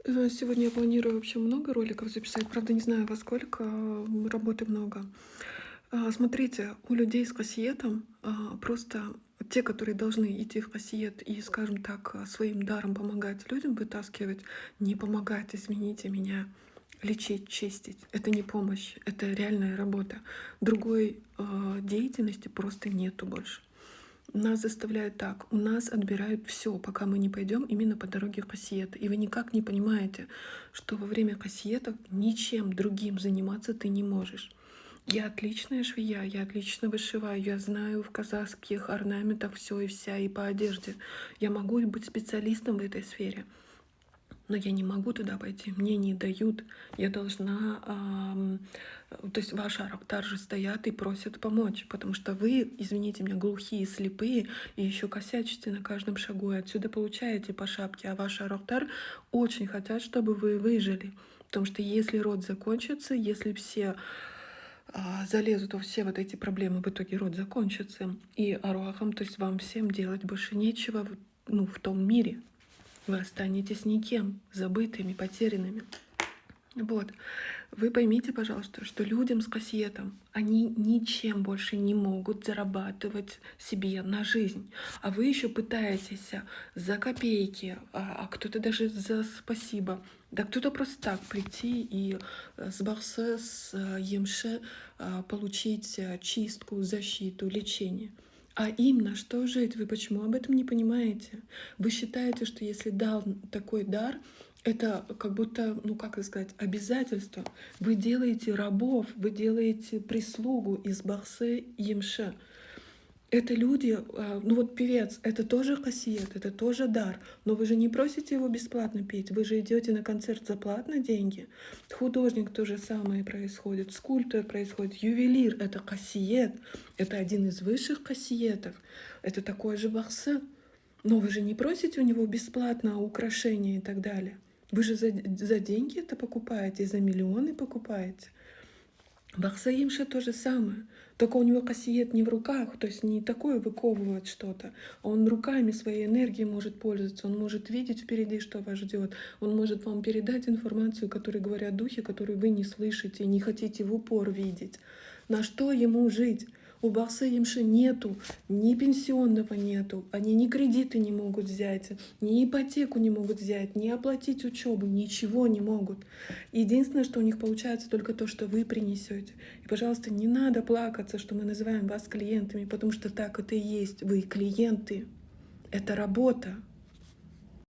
Сегодня я планирую вообще много роликов записать, правда, не знаю во сколько, работы много. Смотрите, у людей с кассиетом просто те, которые должны идти в кассиет и, скажем так, своим даром помогать людям вытаскивать, не помогать, извините меня, лечить, чистить. Это не помощь, это реальная работа. Другой деятельности просто нету больше. Нас заставляют так, у нас отбирают все, пока мы не пойдем именно по дороге в кассиет. И вы никак не понимаете, что во время кассиетов ничем другим заниматься ты не можешь. Я отличная швея, я отлично вышиваю, я знаю в казахских орнаментах все и вся, и по одежде. Я могу быть специалистом в этой сфере. Но я не могу туда пойти, мне не дают. Я должна, то есть ваши арактар же стоят и просят помочь, потому что вы, извините меня, глухие, слепые и еще косячите на каждом шагу, и отсюда получаете по шапке, а ваши арактар очень хотят, чтобы вы выжили. Потому что если род закончится, если все залезут во все вот эти проблемы, в итоге род закончится. И аруахам, то есть вам всем делать больше нечего в том мире. Вы останетесь никем, забытыми, потерянными. Вот. Вы поймите, пожалуйста, что людям с кассетом, они ничем больше не могут зарабатывать себе на жизнь. А вы еще пытаетесь за копейки, а кто-то даже за спасибо. Да кто-то просто так прийти и с Барсе, с Емше получить чистку, защиту, лечение. А им на что жить? Вы почему об этом не понимаете? Вы считаете, что если дал такой дар, это как будто, ну как это сказать, обязательство. Вы делаете рабов, вы делаете прислугу из Барсе Емше. Это люди, ну вот певец, это тоже кассиет, это тоже дар. Но вы же не просите его бесплатно петь, вы же идете на концерт за платные деньги. Художник то же самое происходит, скульптор происходит, ювелир — это кассиет, это один из высших кассиетов, это такой же Барсе. Но вы же не просите у него бесплатно украшения и так далее. Вы же за деньги это покупаете, за миллионы покупаете. Бахсаимша то же самое. Только у него кассиет не в руках, то есть не такое выковывает что-то. Он руками своей энергией может пользоваться, он может видеть впереди, что вас ждет. Он может вам передать информацию, которую говорят духи, которую вы не слышите, не хотите в упор видеть. На что ему жить? У Бахсы Имши нету, ни пенсионного нету, они ни кредиты не могут взять, ни ипотеку не могут взять, ни оплатить учебу, ничего не могут. Единственное, что у них получается, только то, что вы принесете. И, пожалуйста, не надо плакаться, что мы называем вас клиентами, потому что так это и есть. Вы клиенты. Это работа.